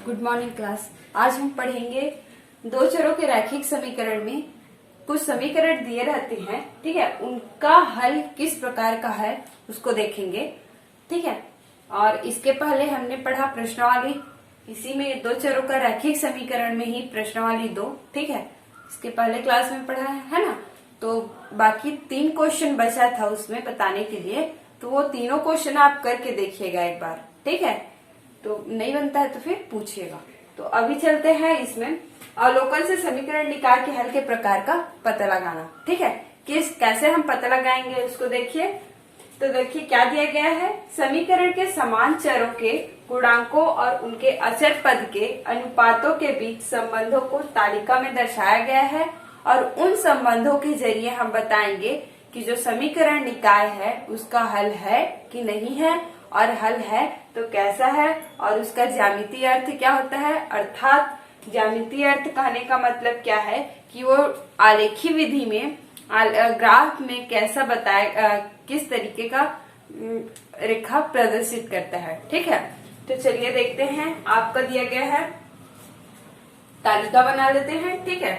Good morning class. आज हम पढ़ेंगे दो चरों के रैखिक समीकरण में कुछ समीकरण दिए रहते हैं, ठीक है। उनका हल किस प्रकार का है उसको देखेंगे, ठीक है। और इसके पहले हमने पढ़ा प्रश्नावली, इसी में दो चरों का रैखिक समीकरण में ही प्रश्नावली 2, ठीक है। इसके पहले क्लास में पढ़ा है ना। तो बाकी 3 क्वेश्चन बचा था उसमें बताने के लिए, तो वो तीनों क्वेश्चन आप करके देखिएगा एक बार, ठीक है। तो नहीं बनता है तो फिर पूछिएगा। तो अभी चलते हैं इसमें अवलोकन से समीकरण निकाल के हल के प्रकार का पता लगाना, ठीक है। कैसे हम पता लगाएंगे उसको देखिए। तो देखिए क्या दिया गया है, समीकरण के समान चरों के गुणांकों और उनके अचर पद के अनुपातों के बीच संबंधों को तालिका में दर्शाया गया है और उन संबंधों के जरिए हम बताएंगे कि जो समीकरण निकाय है उसका हल है कि नहीं है, और हल है तो कैसा है, और उसका ज्यामितीय अर्थ क्या होता है। अर्थात ज्यामितीय अर्थ कहने का मतलब क्या है कि वो आलेखी विधि में ग्राफ में कैसा बताए, किस तरीके का रेखा प्रदर्शित करता है, ठीक है। तो चलिए देखते हैं, आपका दिया गया है, तालिका बना लेते हैं, ठीक है।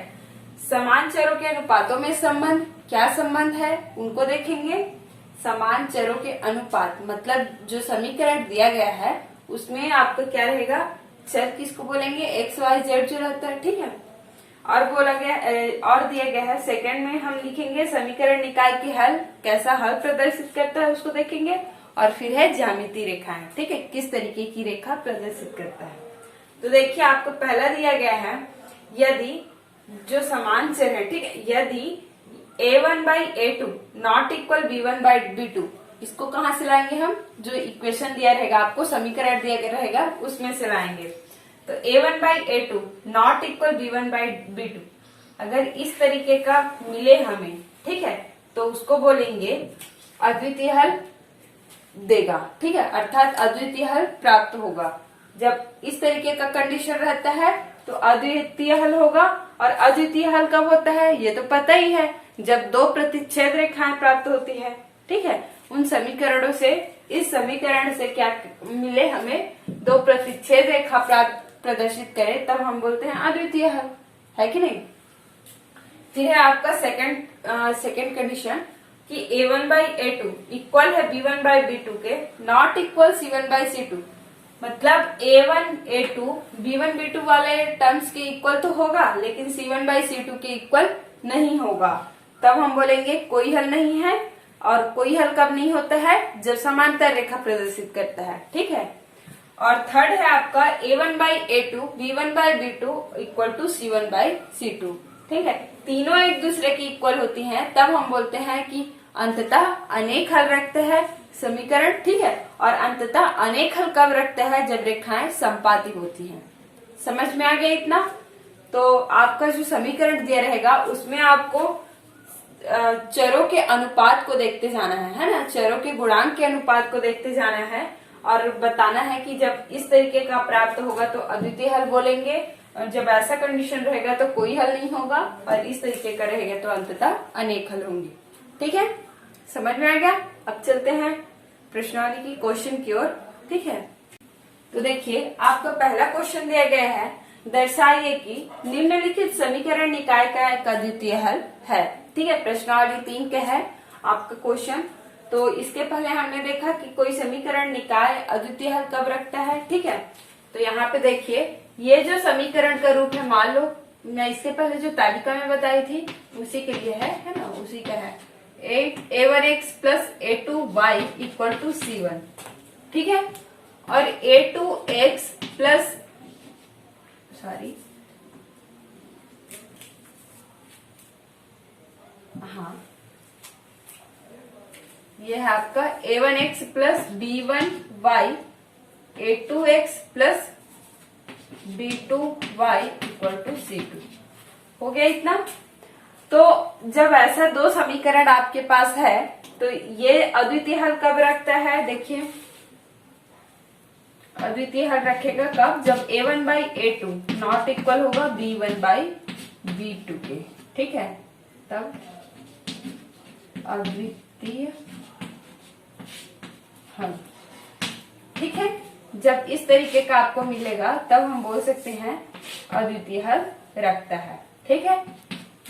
समान चरों के अनुपातों में संबंध, क्या संबंध है उनको देखेंगे। समान चरों के अनुपात मतलब जो समीकरण दिया गया है उसमें आपका क्या रहेगा, चर किसको बोलेंगे, एक्स वाई जेड जो रहता है, ठीक है। और बोला गया और दिया गया है सेकंड में हम लिखेंगे समीकरण निकाय के हल, कैसा हल प्रदर्शित करता है उसको देखेंगे। और फिर है ज्यामितीय रेखाएं, ठीक है, किस तरीके की रेखा प्रदर्शित करता है। तो देखिए आपको पहला दिया गया है, यदि जो समान चर है, ठीक है, यदि a1 by a2 not equal b1 by b2, इसको कहाँ से लाएंगे हम, जो इक्वेशन दिया रहेगा आपको, समीकरण दिया गया रहेगा उसमें से लाएंगे। तो a1 by a2 not equal b1 by b2 अगर इस तरीके का मिले हमें, ठीक है, तो उसको बोलेंगे अद्वितीय हल देगा, ठीक है, अर्थात अद्वितीय हल प्राप्त होगा। जब इस तरीके का कंडीशन रहता है तो अद्वितीय हल होगा। और अद्वितीय हल कब होता है ये तो पता ही है, जब दो प्रतिच्छेद रेखाएं प्राप्त होती है, ठीक है। उन समीकरणों से, इस समीकरण से क्या मिले हमें, दो प्रतिच्छेद रेखा प्रदर्शित करे, तब हम बोलते हैं अद्वितीय हल, है कि नहीं। फिर है आपका सेकंड कंडीशन कि a1 by a2 इक्वल है b1 by b2 के, not equal c1 by c2, मतलब a1 a2 b1 b2 वाले टर्म्स के इक्वल तो होगा लेकिन c1 by c2 के इक्वल नहीं होगा, तब हम बोलेंगे कोई हल नहीं है। और कोई हल कब नहीं होता है, जब समांतर रेखा प्रदर्शित करता है, ठीक है। और थर्ड है आपका a1 by a2 b1 by b2 equal to c1 by c2, ठीक है। तीनों एक दूसरे की इक्वल होती हैं, तब हम बोलते हैं कि अंततः अनेक हल रखते हैं समीकरण, ठीक है। और अंततः अनेक हल कब रखते हैं, जब रेखाएं संपाती होती हैं। समझ में आ गया इतना। तो आपका जो समीकरण दिया रहेगा उसमें आपको चरों के अनुपात को देखते जाना है ना, चरों के गुणांक के अनुपात को देखते जाना है और बताना है कि जब इस तरीके का प्राप्त होगा तो अद्वितीय हल बोलेंगे, और जब ऐसा कंडीशन रहेगा तो कोई हल नहीं होगा, और इस तरीके का रहेगा तो अंततः अनेक हल होंगे, ठीक है। समझ में आ गया। अब चलते हैं प्रश्नावली की क्वेश्चन की ओर, ठीक है। तो देखिए आपका पहला क्वेश्चन दिया गया है, दर्शाइए कि निम्नलिखित समीकरण निकाय का एक अद्वितीय हल है, ठीक है। प्रश्नावली 3 का है आपका क्वेश्चन। तो इसके पहले हमने देखा कि कोई समीकरण निकाय अद्वितीय हल कब रखता है, ठीक है। तो यहाँ पे देखिए ये जो समीकरण का रूप है, मान लो मैं इससे पहले जो तालिका में बताई थी उसी के लिए है ना, उसी का है a1x plus a2y equal to c1, ठीक है। और a2x प्लस ये है आपका a1x plus b1y a2x plus b2y equal to c2, हो गया इतना। तो जब ऐसा दो समीकरण आपके पास है तो ये अद्वितीय हल कब रखता है, देखिए अद्वितीय हल रखेगा कब, जब a1 by a2 not equal होगा b1 by b2 के, ठीक है, तब अद्वितीय हल, ठीक है। जब इस तरीके का आपको मिलेगा तब हम बोल सकते हैं अद्वितीय हल रखता है। ठीक है,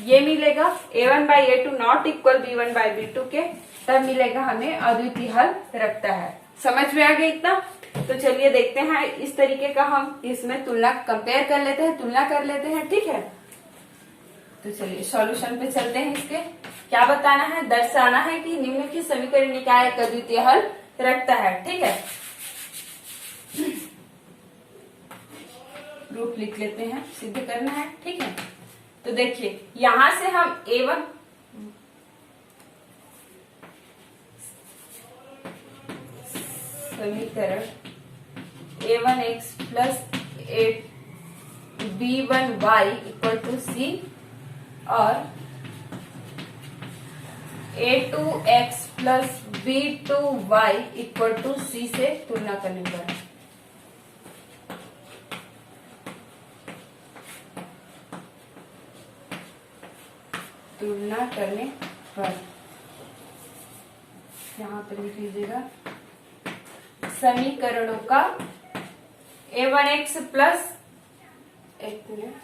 ये मिलेगा a1/a2 नॉट इक्वल b1/b2 के, तब मिलेगा हमें अद्वितीय हल रखता है। समझ में आ गया इतना? तो चलिए देखते हैं इस तरीके का हम इसमें तुलना कंपेयर कर लेते हैं, तुलना कर लेते हैं। ठीक है, तो चलिए सॉल्यूशन पे चलते हैं। इसके क्या बताना है, दर्शाना है कि निम्नलिखित समीकरण निकाय एक अद्वितीय हल रखता है। ठीक है, रूप लिख लेते हैं, सिद्ध करना है। ठीक है, तो देखिए यहां से हम a1 समीकरण a1x plus b1y equal to c और a2x plus b2y equal to c से तुलना करने पर यहाँ पे लिख लीजिएगा समीकरणों का a1x प्लस, एक मिनट,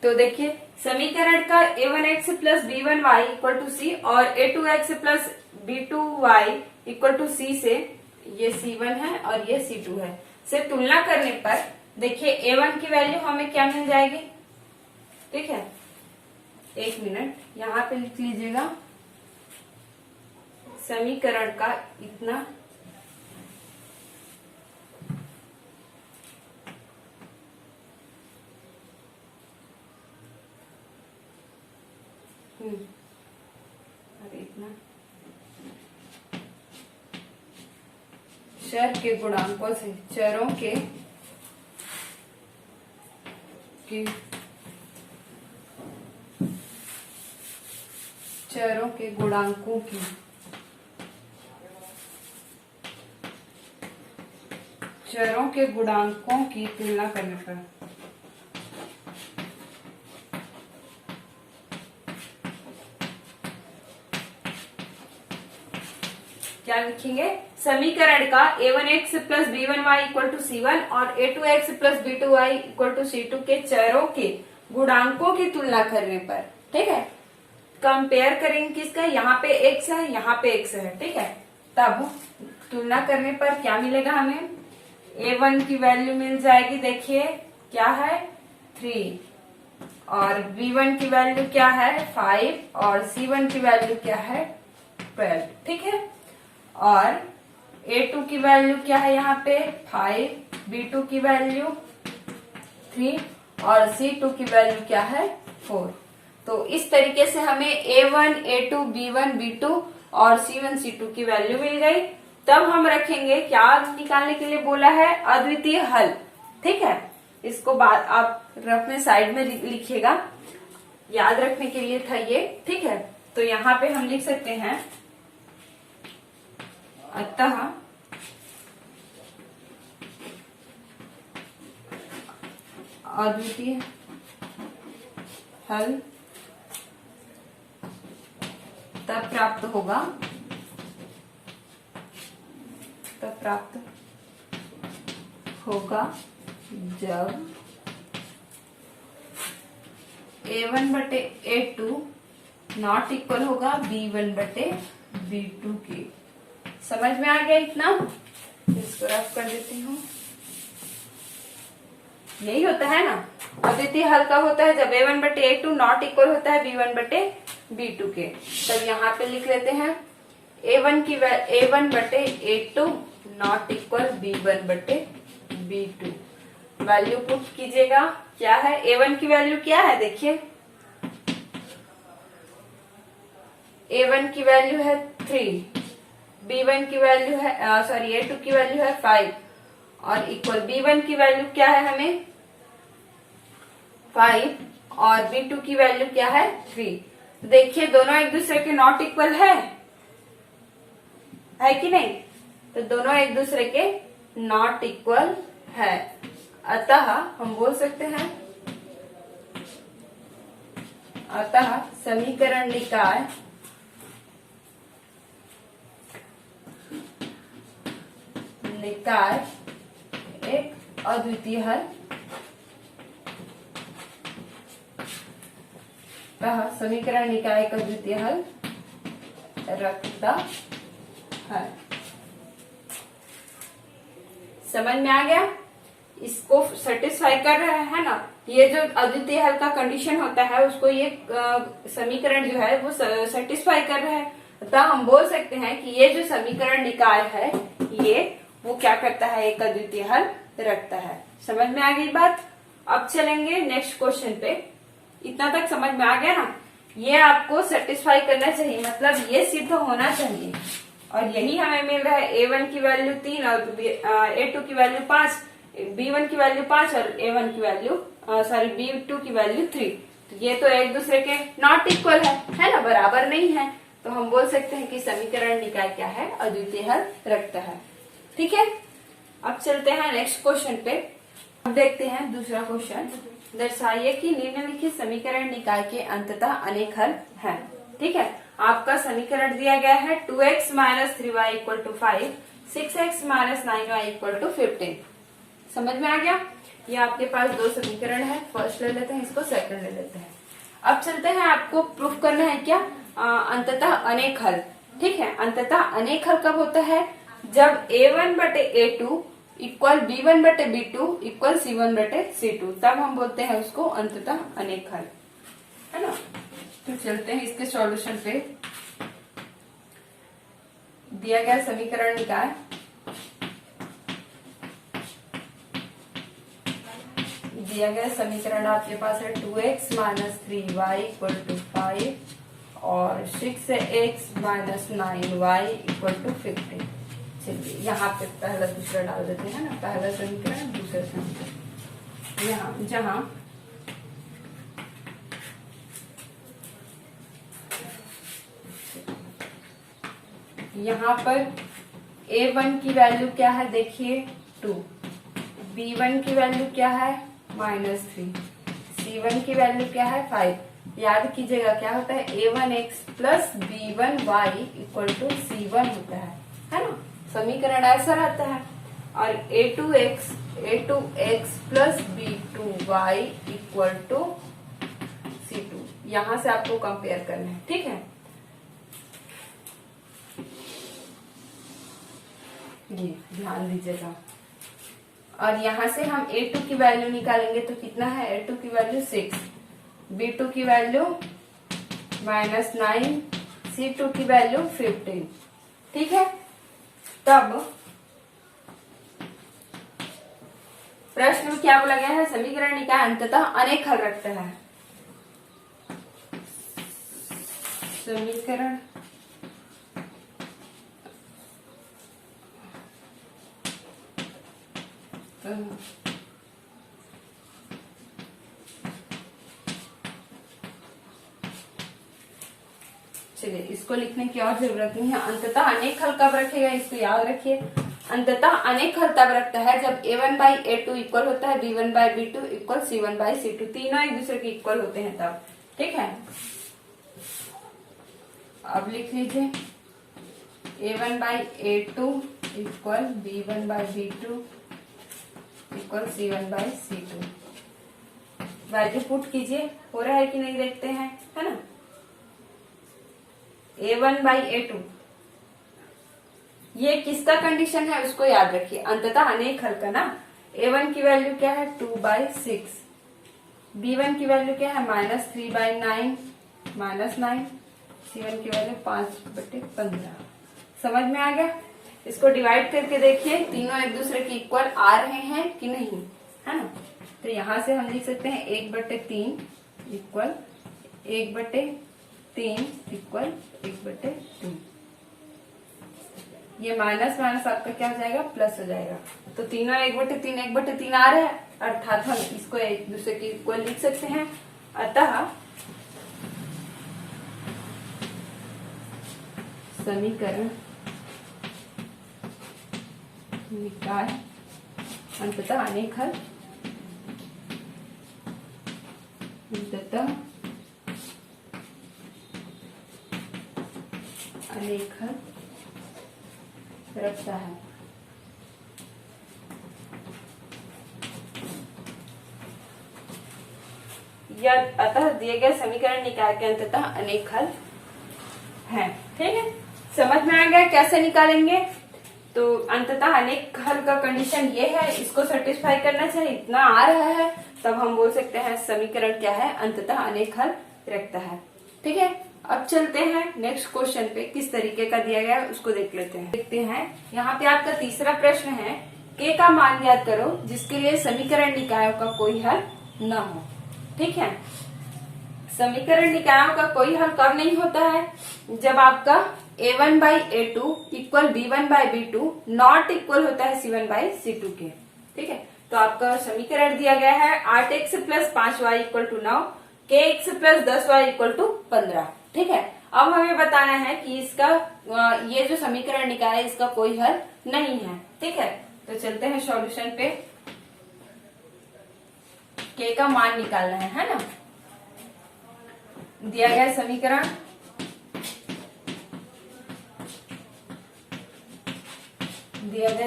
तो देखिए समीकरण का a1x plus b1y equal to c और a2x plus b2y equal to c से, ये c1 है और ये c2 है, से तुलना करने पर देखिए a1 की वैल्यू हमें क्या मिल जाएगी। ठीक है, एक मिनट, यहाँ पे लिख लीजिएगा समीकरण का इतना अरे इतना चर के गुणांकों से चरों के गुणांकों की तुलना करने पर क्या लिखेंगे, समीकरण का a1x plus b1y equal to c1 और a2x plus b2y equal to c2 के चरों के गुणांकों की तुलना करने पर, ठीक है, कंपेयर करेंगे किसका, यहाँ पे x है, यहाँ पे x है। ठीक है, तब तुलना करने पर क्या मिलेगा हमें, a1 की वैल्यू मिल जाएगी, देखिए क्या है 3 और b1 की वैल्यू क्या है 5 और c1 की वैल्यू क्या है 12। ठीक है, और a2 की वैल्यू क्या है यहाँ पे 5, b2 की वैल्यू 3 और c2 की वैल्यू क्या है 4। तो इस तरीके से हमें a1, a2, b1, b2 और c1, c2 की वैल्यू मिल गई। तब हम रखेंगे क्या निकालने के लिए बोला है, अद्वितीय हल। ठीक है, इसको बाद आप अपने साइड में लिखिएगा, याद रखने के लिए था ये। ठीक है, तो यहाँ पे हम लिख सकते हैं अतः अद्वितीय हल तब प्राप्त होगा जब a1/a2 नॉट इक्वल होगा b1/b2 के। समझ में आ गया इतना? इसको रफ कर देती हूँ। यही होता है ना, अद्वितीय हल कब होता है, जब a1/a2 नॉट इक्वल होता है b1/b2 के। तब यहाँ पे लिख लेते हैं a1/a2 not equal b1/b2। Value put कीजिएगा, क्या है a1 की वैल्यू क्या है, देखिए a1 की वैल्यू है 3, b1 की वैल्यू है a2 की वैल्यू है 5 और इक्वल b1 की वैल्यू क्या है हमें 5 और b2 की वैल्यू क्या है 3। देखिए दोनों एक दूसरे के नॉट इक्वल है कि नहीं, तो दोनों एक दूसरे के नॉट इक्वल है। अतः हम बोल सकते हैं, अतः समीकरण निकाय निकाय एक अद्वितीय हल, वह समीकरण निकाय का अद्वितीय हल रखता है। समझ में आ गया? इसको सेटिस्फाई कर रहा है ना, ये जो अद्वितीय हल का कंडीशन होता है उसको ये समीकरण जो है वो सेटिस्फाई कर रहा है। अतः हम बोल सकते हैं कि ये जो समीकरण निकाय है ये वो क्या करता है, एक अद्वितीय हल रखता है। समझ में आ गई बात? अब चलेंगे नेक्स्ट क्वेश्चन पे। इतना तक समझ में आ गया ना? ये आपको सेटिस्फाई करना चाहिए, मतलब ये सिद्ध होना चाहिए। और यही हमें मिल रहा है A1 की वैल्यू 3 और A2 की वैल्यू 5, B1 की वैल्यू 5 और A1 की वैल्यू B2 की वैल्यू 3। तो ये तो एक दूसरे के नॉट इक्वल है ना, बराबर नहीं है। तो हम बोल सकते हैं कि समीकरण निकाय क्या है, अद्वितीय हल रखता है। ठीक है, अब चलते हैं नेक्स्ट क्वेश्चन पे। अब देखते हैं दूसरा क्वेश्चन। दर्शाइए कि निम्नलिखित समीकरण निकाय के अंततः अनेक हल हैं। ठीक है, आपका समीकरण दिया गया है 2x minus 3y equal to 5, 6x minus 9y equal to 15। समझ में आ गया? ये आपके पास दो समीकरण है, फर्स्ट ले लेते हैं इसको, सेकंड ले लेते हैं। अब चलते हैं, आपको प्रूफ करना है क्या, अंततः अनेक हल। ठीक है, अंततः अनेक हल कब होता है, जब A1 बटे A2 इक्वल B1 बटे B2 इक्वल C1 बटे C2, तब हम बोलते हैं उसको अंततः अनेक हल, है ना। तो चलते हैं इसके सॉल्यूशन पे। दिया गया समीकरण निकाय, दिया गया समीकरण आपके पास है 2x minus 3y equal to 5 और 6x minus 9y equal to 15। चलिए यहाँ पे पहला दूसरा डाल देते हैं ना, पहला समीकरण दूसरा समीकरण। यहाँ जहाँ यहाँ पर A1 की वैल्यू क्या है देखिए 2, B1 की वैल्यू क्या है -3, C1 की वैल्यू क्या है 5। याद कीजिएगा क्या होता है, A1x plus B1y equal to C1 होता है ना, समीकरण ऐसा रहता है। और A2x plus B2y equal to C2, यहां से आपको कंपेयर करना है। ठीक है, ये ध्यान दीजिएगा। और यहां से हम A2 की वैल्यू निकालेंगे तो कितना है, A2 की वैल्यू 6, B2 की वैल्यू -9, C2 की वैल्यू 15। ठीक है, तब प्रश्न में क्या बोला गया है, समीकरण निकाय अंततः अनेक हल रखता है। समीकरण चलिए इसको लिखने की और जरूरत नहीं है। अंततः अनेक हल कब रखेगा, इसको याद रखिए। अंततः अनेक हल तब रखता है जब A1 बाई A2 इक्वल होता है B1 by B2 equal C1 by C2, तीनों एक दूसरे के इक्वल होते हैं तब। ठीक है, अब लिख लीजिए A1 by A2 equal B1 by B2 equal C1 by C2। Value put कीजिए, हो रहा है कि नहीं देखते हैं, है ना। A1 बाई A2 ये किसका कंडीशन है उसको याद रखिए, अंततः अनेक हल का ना। A1 की वैल्यू क्या है 2/6, B1 की वैल्यू क्या है -3/9 -9, C1 की वैल्यू 5/15। समझ में आ गया? इसको डिवाइड करके देखिए, तीनों एक दूसरे के इक्वल आ रहे हैं कि नहीं, है ना। तो यहां से हम लिख सकते हैं 1/3 इक्वल 1/3 इक्वल 1/3। ये माइनस माइनस आपका क्या हो जाएगा, प्लस हो जाएगा। तो तीनों 1/3 आ रहे हैं, अर्थात हम इसको एक दूसरे के इक्वल लिख सकते हैं। अतः समीकरण निकाय अंततः अनेक हल, अंततः अनेक हल रखता है। या अतः दिए गए समीकरण निकाय के अंततः अनेक हल हैं। ठीक है, समझ में आ गया कैसे निकालेंगे। तो अंततः अनेक हल का कंडीशन ये है, इसको सेटिस्फाई करना चाहिए, इतना आ रहा है तब हम बोल सकते हैं समीकरण क्या है, अंततः अनेक हल रखता है। ठीक है, अब चलते हैं नेक्स्ट क्वेश्चन पे, किस तरीके का दिया गया है उसको देख लेते हैं। देखते हैं यहाँ पे आपका तीसरा प्रश्न है, के का मान ज्ञात करो जिसके लिए समीकरण निकायों का कोई हल न हो। ठीक है, समीकरण निकायों का कोई हल कब नहीं होता है, जब आपका a1/a2 equal b1/b2 not equal होता है c1/c2 के। ठीक है, तो आपका समीकरण दिया गया है 8x + 5y = 9, kx + 10y = 15। ठीक है, अब हमें बताना है कि इसका ये जो समीकरण निकाय है इसका कोई हल नहीं है। ठीक है, तो चलते हैं सॉल्यूशन पे। के का मान निकालना है ना। दिया गया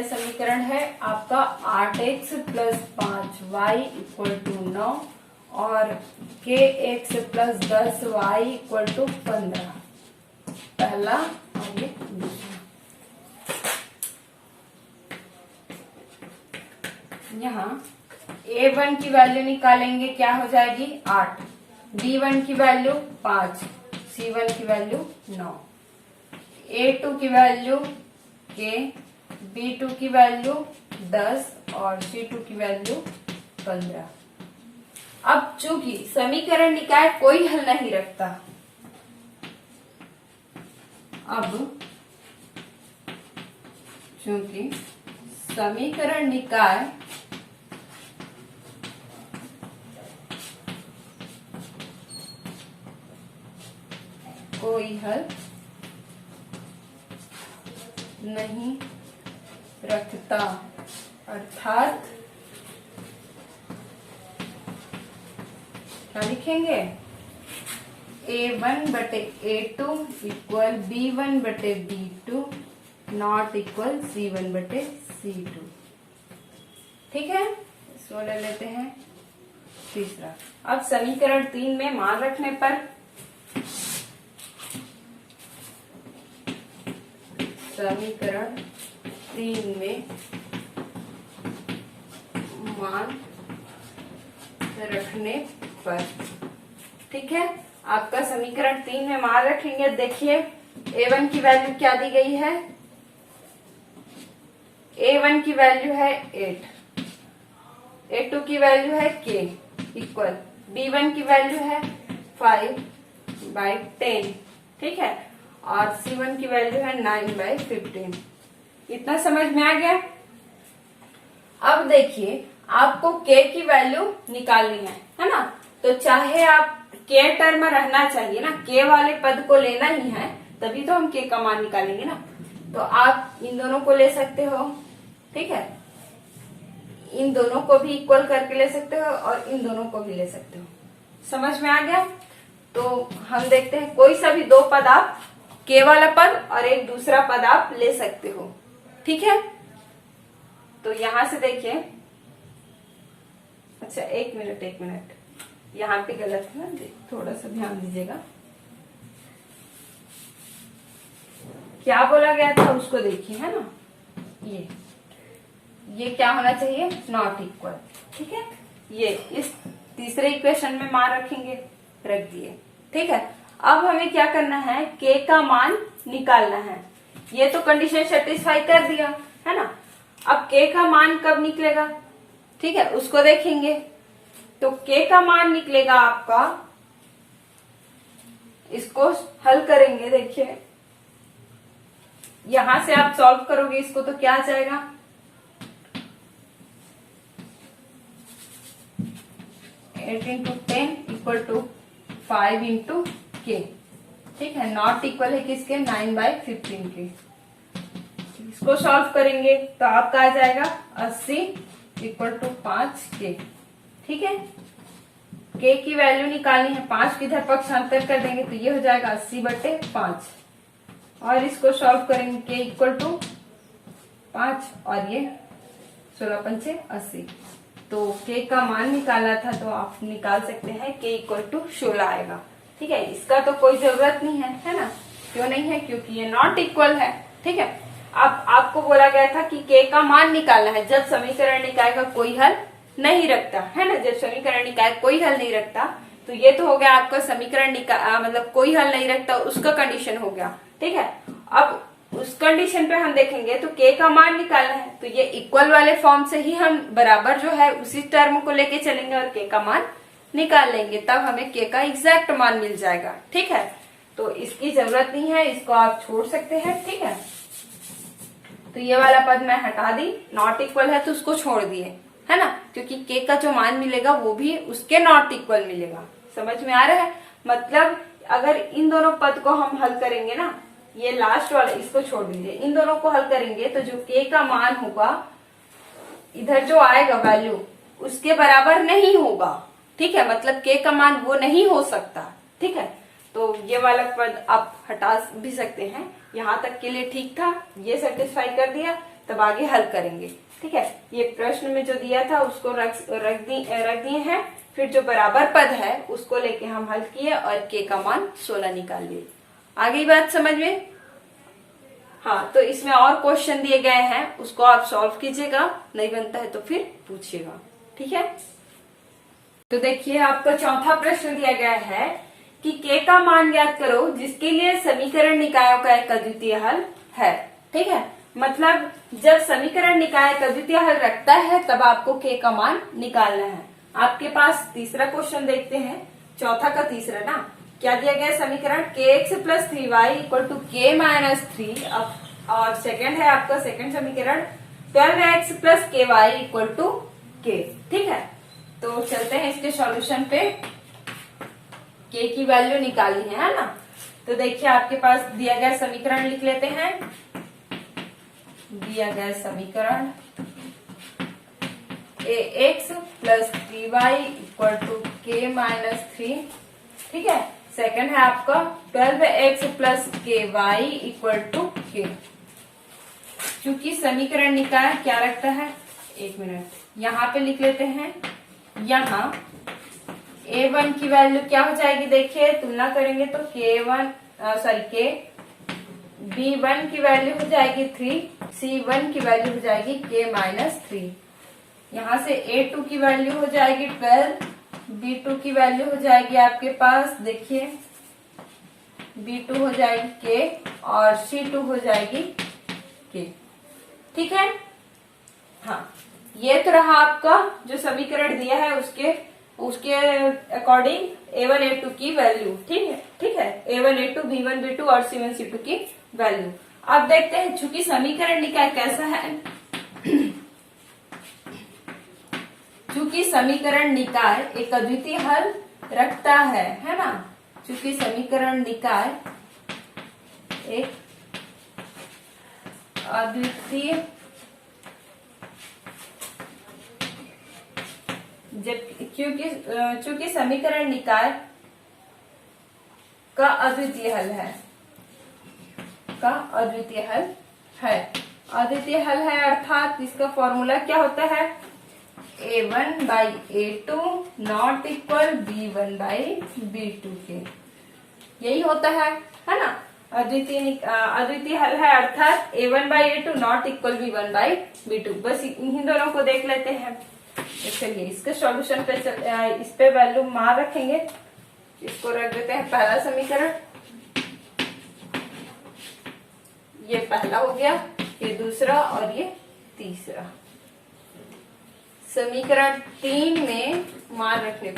समीकरण है आपका 8x + 5y = 9 और kx + 10y = 15। पहला और ये दूसरा। यहाँ a1 की वैल्यू निकालेंगे, क्या हो जाएगी 8, b1 की वैल्यू 5, c1 की वैल्यू 9, a2 की वैल्यू k, b2 की वैल्यू 10 और c2 की वैल्यू 15। अब चूंकि समीकरण निकाय कोई हल नहीं रखता, अब चूंकि समीकरण निकाय कोई हल नहीं रखता, अर्थात क्या लिखेंगे, a1/a2 equal b1/b2 not equal c1/c2। ठीक है, इसको ले लेते हैं तीसरा। अब समीकरण 3 में मान रखने पर समीकरण 3 में मान रखने पर, ठीक है, आपका समीकरण 3 में मान रखेंगे। देखिए a1 की वैल्यू क्या दी गई है, a1 की वैल्यू है 8, a2 की वैल्यू है k इक्वल b1 की वैल्यू है 5/10। ठीक है, और c1 की वैल्यू है 9/15। इतना समझ में आ गया। अब देखिए आपको k की वैल्यू निकालनी है ना, तो चाहे आप k टर्म रहना चाहिए ना, k वाले पद को लेना ही है, तभी तो हम k का मान निकालेंगे ना। तो आप इन दोनों को ले सकते हो। ठीक है, इन दोनों को भी इक्वल करके ले सकते हो और इन दोनों को भी ले सकते हो। समझ में आ गया। तो हम देखते हैं कोई सा भी दो पद आप k वाला पद और एक दूसरा पद आप ले सकते हो। ठीक है, तो यहां से देखिए, अच्छा एक मिनट, यहाँ पे गलत है ना, थोड़ा सा ध्यान दीजिएगा। क्या बोला गया था उसको देखिए, है ना, ये क्या होना चाहिए, नॉट इक्वल। ठीक है, ये इस तीसरे इक्वेशन में मान रखेंगे, रख दिए। ठीक है, अब हमें क्या करना है, k का मान निकालना है। ये तो कंडीशन सेटिस्फाई कर दिया है ना। अब k का मान कब निकलेगा, ठीक है, उसको देखेंगे। तो k का मान निकलेगा आपका, इसको हल करेंगे। देखिए यहां से आप सॉल्व करोगे इसको, तो क्या आ जाएगा, 8 × 10 = 5 × k। ठीक है, नॉट इक्वल है किसके, 9/15 के। इसको सॉल्व करेंगे तो आपका आ जाएगा 80 = 5k। ठीक है, k की वैल्यू निकालनी है, 5 की इधर पक्षांतर कर देंगे तो ये हो जाएगा 80/5 और इसको सॉल्व करेंगे k = 5 और ये 16×5 = 80। तो के का मान निकालना था, तो आप निकाल सकते हैं के इक्वल टू 16 आएगा। ठीक है, इसका तो कोई जरूरत नहीं है ना, क्यों नहीं है, क्योंकि ये नॉट इक्वल है। ठीक है, अब आपको बोला गया था कि के का मान निकालना है जब समीकरण निकाय का कोई हल नहीं रखता है ना, जब समीकरण निकाय कोई हल नहीं रखता, तो ये तो हो गया आपका समीकरण निकाय मतलब कोई हल नहीं रखता उसका कंडीशन हो गया। ठीक है, अब उस कंडीशन पे हम देखेंगे तो के का मान निकालना है, तो ये इक्वल वाले फॉर्म से ही हम बराबर जो है उसी टर्म को लेके चलेंगे और के का मान निकाल लेंगे, तब हमें के का एग्जैक्ट मान मिल जाएगा। ठीक है, तो इसकी जरूरत नहीं है, इसको आप छोड़ सकते हैं। ठीक है, तो ये वाला पद मैं हटा दी, नॉट इक्वल है तो उसको छोड़ दिए, है ना, क्योंकि के का जो मान मिलेगा वो भी उसके नॉट इक्वल मिलेगा। समझ में आ रहा है? मतलब अगर इन दोनों पद को हम हल करेंगे ना, ये लास्ट वाला इसको छोड़ दीजिए, इन दोनों को हल करेंगे तो जो के का मान होगा इधर जो आएगा वैल्यू उसके बराबर नहीं होगा। ठीक है, मतलब के का मान वो नहीं हो सकता। ठीक है, तो ये वाला पद आप हटा भी सकते हैं। यहाँ तक के लिए ठीक था, ये सेटिस्फाई कर दिया, तब आगे हल करेंगे। ठीक है, ये प्रश्न में जो दिया था उसको रख दिए हैं, फिर जो बराबर पद है उसको लेके हम हल किए और के का मान 16 निकाल लिए। आगे बात समझ में? हाँ, तो इसमें और क्वेश्चन दिए गए हैं, उसको आप सॉल्व कीजिएगा, नहीं बनता है तो फिर पूछिएगा। ठीक है, तो देखिए आपका चौथा प्रश्न दिया गया है कि के का मान ज्ञात करो जिसके लिए समीकरण निकायों का एक अद्वितीय हल है। ठीक है, मतलब जब समीकरण निकाय का अद्वितीय हल रखता है तब आपको के का मान निकालना है। आपके पास तीसरा क्वेश्चन देखते हैं, चौथा का तीसरा ना, क्या दिया गया समीकरण के x plus 3y equal to k minus 3, और सेकंड है आपका सेकंड समीकरण 12x प्लस के वाई इक्वल टू के। ठीक है, तो चलते हैं इसके सॉल्यूशन पे, के की वैल्यू निकालनी है ना। तो देखिए आपके पास दिया गया समीकरण लिख लेते हैं, दिया गया समीकरण ax plus 3y equal to k minus 3। ठीक है, सेकंड है आपका 12x प्लस के वाई इक्वल टू के। चूंकि समीकरण निकाय क्या रखता है, एक मिनट यहाँ पे लिख लेते हैं, यहाँ a1 की वैल्यू क्या हो जाएगी, देखिए तुलना करेंगे तो के b1 की वैल्यू हो जाएगी 3, c1 की वैल्यू हो जाएगी k माइनस 3, यहाँ से a2 की वैल्यू हो जाएगी 12, b2 की वैल्यू हो जाएगी आपके पास, देखिए b2 हो जाएगी k और c2 हो जाएगी k। ठीक है, हाँ, ये तो रहा आपका जो समीकरण दिया है उसके अकॉर्डिंग a1 a2 की वैल्यू। ठीक है, a1 a2 b1 b2 और c1 c2 की वैल्यू। अब देखते हैं चूंकि समीकरण निकाय कैसा है, चूंकि समीकरण निकाय एक अद्वितीय हल रखता है ना, चूंकि समीकरण निकाय एक अद्वितीय चूंकि समीकरण निकाय का अद्वितीय हल है, अद्वितीय हल है अर्थात इसका फॉर्मूला क्या होता है, a1 by a2 not equal b1 by b2 के, यही होता है ना। अद्वितीय हल है अर्थात a1 by a2 not equal b1 by b2। बस इन्हीं दोनों को देख लेते हैं। चलिए इसके सॉल्यूशन पे इस पे वैल्यू मान रखेंगे, इसको रख देते हैं पहला समीकरण, ये पहला हो गया, ये दूसरा और ये तीसरा। समीकरण 3 में मान रखने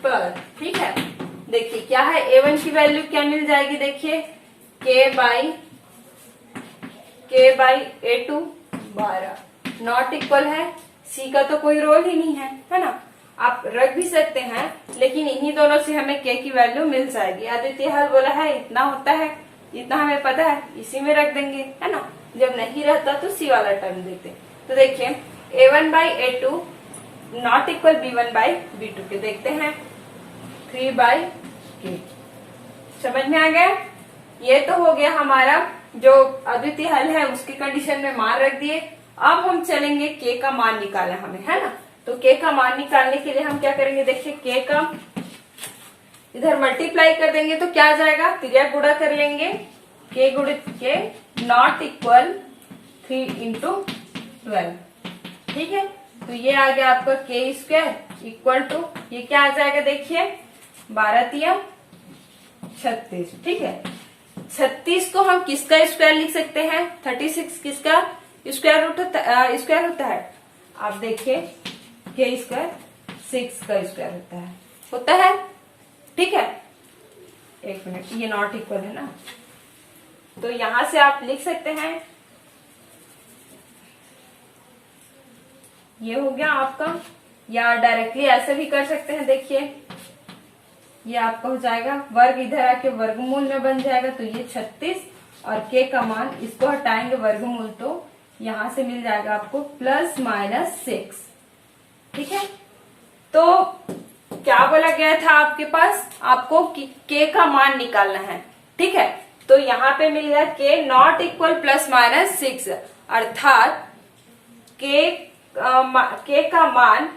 पर ठीक है, देखिए क्या है, a1 की वैल्यू क्या मिल जाएगी, देखिए k by a2 12 not equal है, c का तो कोई रोल ही नहीं है ना, आप रख भी सकते हैं, लेकिन इन्हीं दोनों से हमें k की वैल्यू मिल जाएगी। अद्वितीय हल बोला है इतना होता है, इतना हमें पता है, इसी में रख देंगे, है ना। जब नहीं रहता तो c वाला टर्म देते। तो देखिए a1 by a2 not equal b1 by b2 के, देखते हैं 3 बाई k। समझ में आ गया? ये तो हो गया हमारा जो अद्वितीय हल है उसकी कंडीशन में मान रख दिए। अब हम चलेंगे के का मान निकालना हमें, है ना। तो के का मान निकालने के लिए हम क्या करेंगे, देखिए के का इधर मल्टीप्लाई कर देंगे तो क्या आ जाएगा, त्रिज्या गुणा कर लेंगे, के गुणित के नॉट इक्वल 3 इंटू 12, ठीक है। तो ये आ गया आपका के स्क्वायर इक्वल टू, ये क्या आ जाएगा देखिए 12 तिया 36, ठीक है। 36 को हम किसका स्क्वायर लिख सकते हैं, 36 किसका स्क्वायर होता है, आप देखिए के स्क्वायर 6 का स्क्वायर होता है, ठीक है। एक मिनट, ये नॉट इक्वल है ना, तो यहां से आप लिख सकते हैं, ये हो गया आपका, या डायरेक्टली ऐसे भी कर सकते हैं। देखिए ये आपका हो जाएगा वर्ग, इधर आके वर्गमूल में बन जाएगा, तो ये 36 और के का मान, इसको हटाएंगे वर्गमूल, तो यहां से मिल जाएगा आपको ±6, ठीक है। तो क्या बोला गया था आपके पास, आपको के का मान निकालना है, ठीक है। तो यहाँ पे मिल गया के नॉट इक्वल ±6, अर्थात के का मान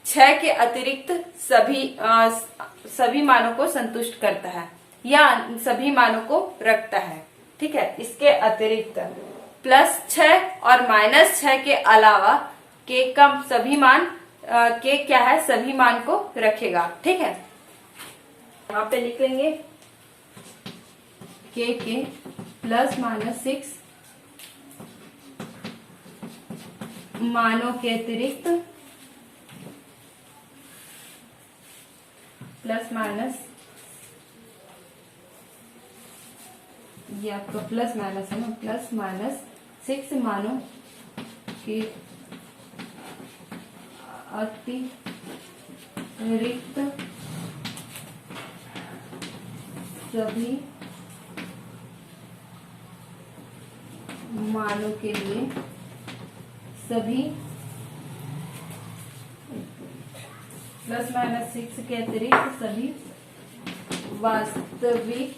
±6 के अतिरिक्त सभी मानों को संतुष्ट करता है, या सभी मानों को रखता है, ठीक है। इसके अतिरिक्त +6 और -6 के अलावा के का सभी मान के क्या है, सभी मान को रखेगा, ठीक है। यहाँ पे लिख लेंगे के ±6 मानों के अतिरिक्त प्लस माइनस, ये आपका प्लस माइनस है ना, +6 मानों के अतिरिक्त सभी मानों के लिए सभी +-6 के अतिरिक्त सभी वास्तविक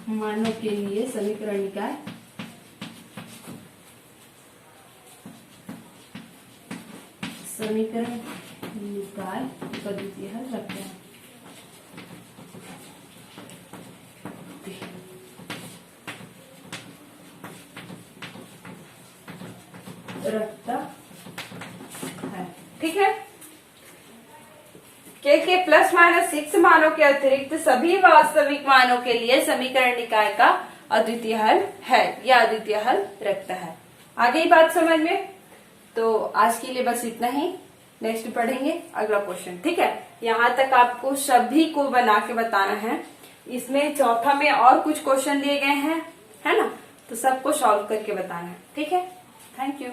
मानों के लिए समीकरण निकाय पद्धति हल रखते हैं, रखता है, ठीक है। के +-6 मानों के अतिरिक्त सभी वास्तविक मानों के लिए समीकरण निकाय का अद्वितीय हल है, या अद्वितीय हल रखता है। आ गई बात समझ में। तो आज के लिए बस इतना ही, नेक्स्ट पढ़ेंगे अगला क्वेश्चन, ठीक है। यहाँ तक आपको सभी को बना के बताना है। इसमें चौथा में और कुछ क्वेश्चन दिए गए हैं, है ना, तो सबको सॉल्व करके बताना है, ठीक है। Thank you.